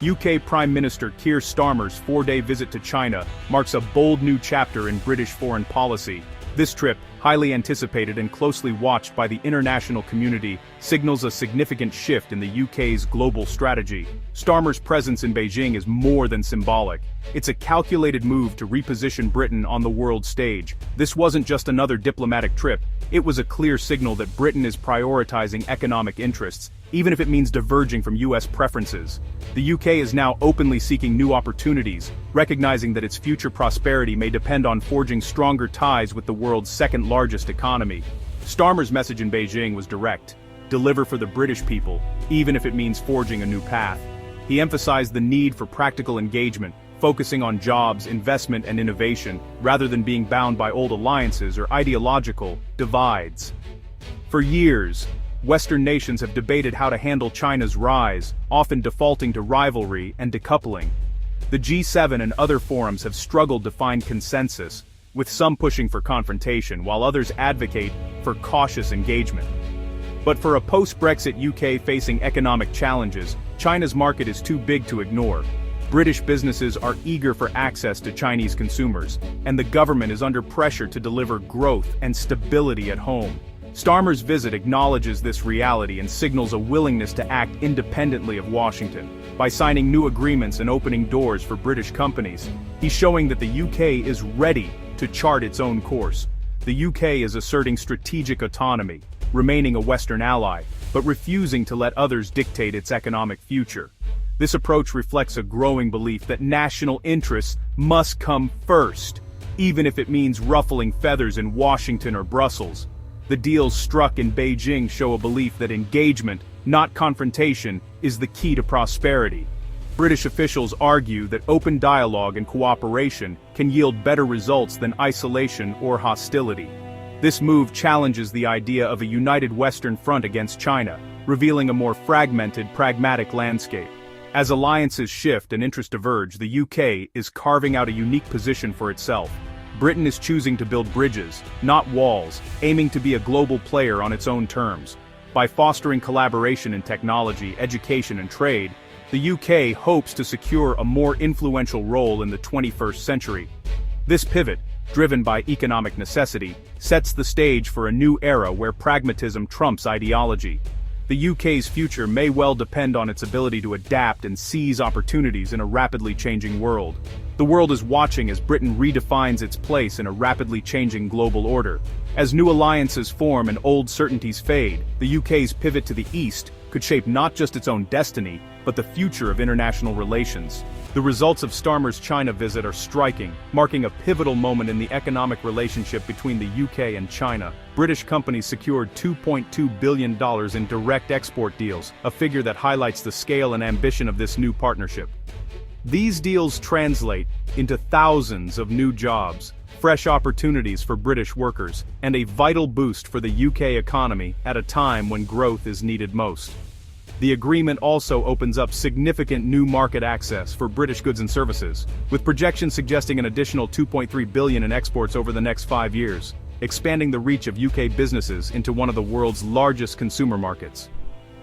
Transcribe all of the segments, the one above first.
UK Prime Minister Keir Starmer's four-day visit to China marks a bold new chapter in British foreign policy. This trip, highly anticipated and closely watched by the international community, signals a significant shift in the UK's global strategy. Starmer's presence in Beijing is more than symbolic. It's a calculated move to reposition Britain on the world stage. This wasn't just another diplomatic trip, it was a clear signal that Britain is prioritizing economic interests, even if it means diverging from US preferences. The UK is now openly seeking new opportunities, recognizing that its future prosperity may depend on forging stronger ties with the world's second-largest economy. Starmer's message in Beijing was direct: deliver for the British people, even if it means forging a new path. He emphasized the need for practical engagement, focusing on jobs, investment, and innovation, rather than being bound by old alliances or ideological divides. For years, Western nations have debated how to handle China's rise, often defaulting to rivalry and decoupling. The G7 and other forums have struggled to find consensus, with some pushing for confrontation while others advocate for cautious engagement. But for a post-Brexit UK facing economic challenges, China's market is too big to ignore. British businesses are eager for access to Chinese consumers, and the government is under pressure to deliver growth and stability at home. Starmer's visit acknowledges this reality and signals a willingness to act independently of Washington. By signing new agreements and opening doors for British companies, he's showing that the UK is ready to chart its own course. The UK is asserting strategic autonomy, remaining a Western ally, but refusing to let others dictate its economic future. This approach reflects a growing belief that national interests must come first, even if it means ruffling feathers in Washington or Brussels. The deals struck in Beijing show a belief that engagement, not confrontation, is the key to prosperity. British officials argue that open dialogue and cooperation can yield better results than isolation or hostility. This move challenges the idea of a united Western front against China, revealing a more fragmented, pragmatic landscape. As alliances shift and interests diverge, the UK is carving out a unique position for itself. Britain is choosing to build bridges, not walls, aiming to be a global player on its own terms. By fostering collaboration in technology, education, and trade, the UK hopes to secure a more influential role in the 21st century. This pivot, driven by economic necessity, sets the stage for a new era where pragmatism trumps ideology. The UK's future may well depend on its ability to adapt and seize opportunities in a rapidly changing world. The world is watching as Britain redefines its place in a rapidly changing global order. As new alliances form and old certainties fade, the UK's pivot to the east could shape not just its own destiny, but the future of international relations. The results of Starmer's China visit are striking, marking a pivotal moment in the economic relationship between the UK and China. British companies secured $2.2 billion in direct export deals, a figure that highlights the scale and ambition of this new partnership. These deals translate into thousands of new jobs, fresh opportunities for British workers, and a vital boost for the UK economy at a time when growth is needed most. The agreement also opens up significant new market access for British goods and services, with projections suggesting an additional $2.3 billion in exports over the next 5 years, expanding the reach of UK businesses into one of the world's largest consumer markets.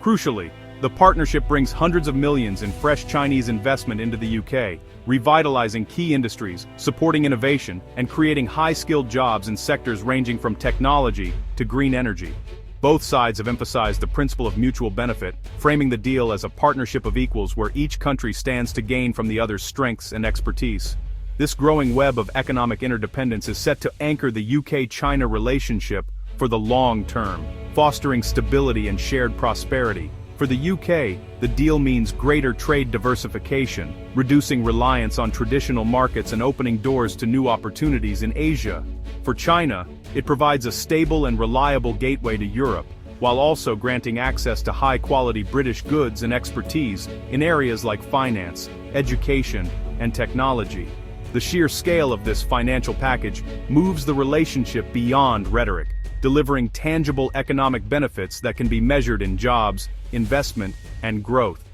Crucially, the partnership brings hundreds of millions in fresh Chinese investment into the UK, revitalizing key industries, supporting innovation, and creating high-skilled jobs in sectors ranging from technology to green energy. Both sides have emphasized the principle of mutual benefit, framing the deal as a partnership of equals where each country stands to gain from the other's strengths and expertise. This growing web of economic interdependence is set to anchor the UK-China relationship for the long term, fostering stability and shared prosperity. For the UK, the deal means greater trade diversification, reducing reliance on traditional markets and opening doors to new opportunities in Asia. For China, it provides a stable and reliable gateway to Europe, while also granting access to high-quality British goods and expertise in areas like finance, education, and technology. The sheer scale of this financial package moves the relationship beyond rhetoric, delivering tangible economic benefits that can be measured in jobs, investment, and growth.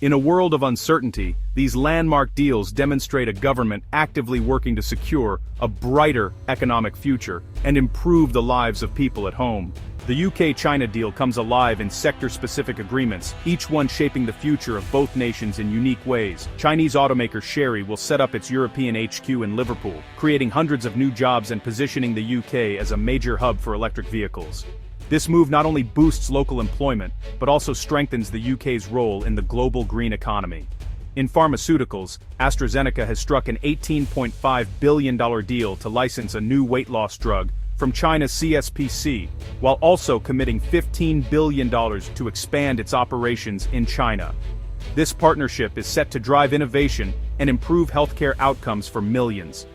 In a world of uncertainty, these landmark deals demonstrate a government actively working to secure a brighter economic future and improve the lives of people at home. The UK-China deal comes alive in sector-specific agreements, each one shaping the future of both nations in unique ways. Chinese automaker Chery will set up its European HQ in Liverpool, creating hundreds of new jobs and positioning the UK as a major hub for electric vehicles. This move not only boosts local employment, but also strengthens the UK's role in the global green economy. In pharmaceuticals, AstraZeneca has struck an $18.5 billion deal to license a new weight loss drug from China's CSPC, while also committing $15 billion to expand its operations in China. This partnership is set to drive innovation and improve healthcare outcomes for millions.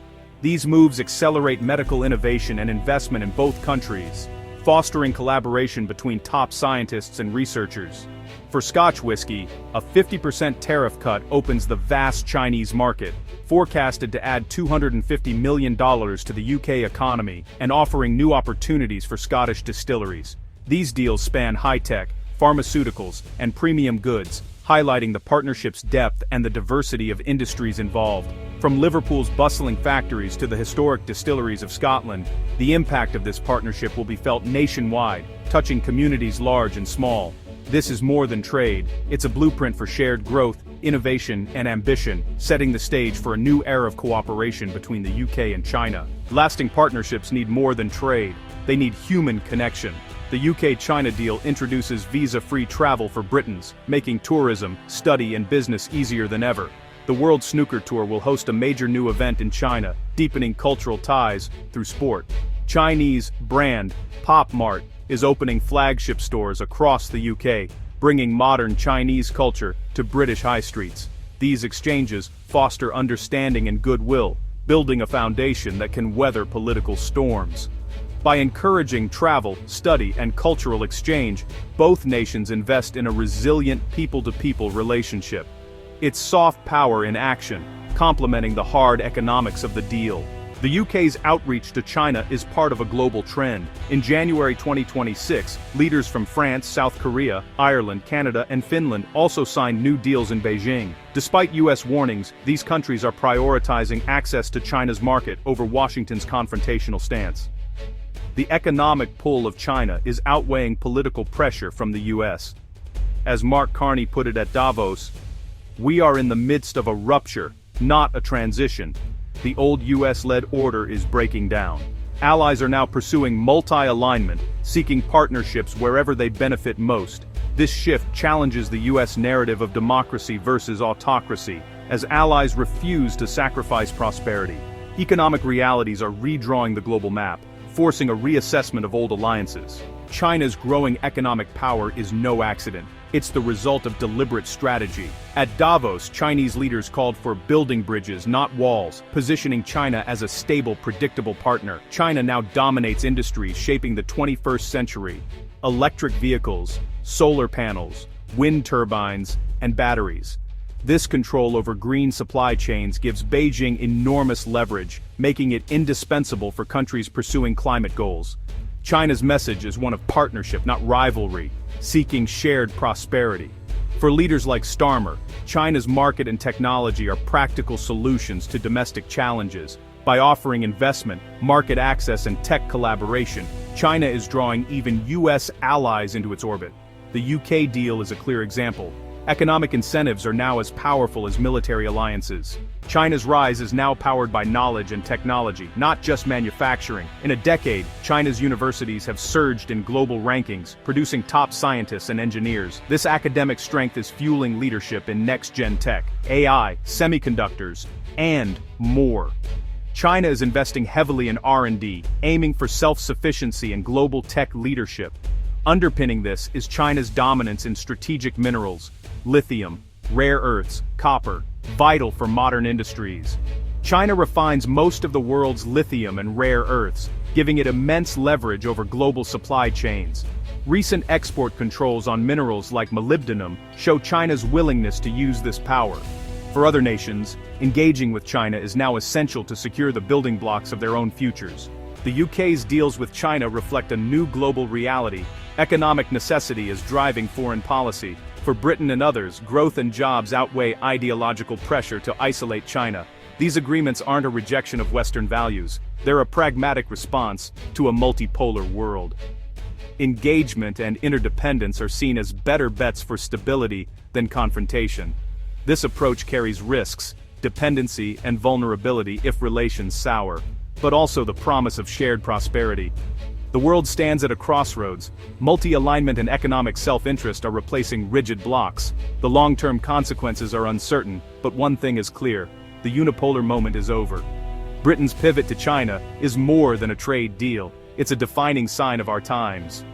These moves accelerate medical innovation and investment in both countries, fostering collaboration between top scientists and researchers. For Scotch whiskey, a 50% tariff cut opens the vast Chinese market, forecasted to add $250 million to the UK economy and offering new opportunities for Scottish distilleries. These deals span high-tech, pharmaceuticals, and premium goods, highlighting the partnership's depth and the diversity of industries involved. From Liverpool's bustling factories to the historic distilleries of Scotland, the impact of this partnership will be felt nationwide, touching communities large and small. This is more than trade, it's a blueprint for shared growth, innovation, and ambition, setting the stage for a new era of cooperation between the UK and China. Lasting partnerships need more than trade, they need human connection. The UK-China deal introduces visa-free travel for Britons, making tourism, study, and business easier than ever. The World Snooker Tour will host a major new event in China, deepening cultural ties through sport. Chinese brand Pop Mart is opening flagship stores across the UK, bringing modern Chinese culture to British high streets. These exchanges foster understanding and goodwill, building a foundation that can weather political storms. By encouraging travel, study, and cultural exchange, both nations invest in a resilient people-to-people relationship. It's soft power in action, complementing the hard economics of the deal. The UK's outreach to China is part of a global trend. In January 2026, leaders from France, South Korea, Ireland, Canada, and Finland also signed new deals in Beijing. Despite US warnings, these countries are prioritizing access to China's market over Washington's confrontational stance. The economic pull of China is outweighing political pressure from the US. As Mark Carney put it at Davos, "We are in the midst of a rupture, not a transition. The old US-led order is breaking down. Allies are now pursuing multi-alignment, seeking partnerships wherever they benefit most. This shift challenges the US narrative of democracy versus autocracy, as allies refuse to sacrifice prosperity. Economic realities are redrawing the global map, forcing a reassessment of old alliances. China's growing economic power is no accident. It's the result of deliberate strategy. At Davos, Chinese leaders called for building bridges, not walls, positioning China as a stable, predictable partner. China now dominates industries shaping the 21st century. Electric vehicles, solar panels, wind turbines, and batteries. This control over green supply chains gives Beijing enormous leverage, making it indispensable for countries pursuing climate goals. China's message is one of partnership, not rivalry, seeking shared prosperity. For leaders like Starmer, China's market and technology are practical solutions to domestic challenges. By offering investment, market access, and tech collaboration, China is drawing even US allies into its orbit. The UK deal is a clear example. Economic incentives are now as powerful as military alliances. China's rise is now powered by knowledge and technology, not just manufacturing. In a decade, China's universities have surged in global rankings, producing top scientists and engineers. This academic strength is fueling leadership in next-gen tech, AI, semiconductors, and more. China is investing heavily in R&D, aiming for self-sufficiency and global tech leadership. Underpinning this is China's dominance in strategic minerals, lithium, rare earths, copper, vital for modern industries. China refines most of the world's lithium and rare earths, giving it immense leverage over global supply chains. Recent export controls on minerals like molybdenum show China's willingness to use this power. For other nations, engaging with China is now essential to secure the building blocks of their own futures. The UK's deals with China reflect a new global reality. Economic necessity is driving foreign policy, For Britain and others, growth and jobs outweigh ideological pressure to isolate China. These agreements aren't a rejection of Western values, they're a pragmatic response to a multipolar world. Engagement and interdependence are seen as better bets for stability than confrontation. This approach carries risks, dependency, and vulnerability if relations sour, but also the promise of shared prosperity. The world stands at a crossroads. Multi-alignment and economic self-interest are replacing rigid blocks. The long-term consequences are uncertain, but one thing is clear: the unipolar moment is over. Britain's pivot to China is more than a trade deal. It's a defining sign of our times.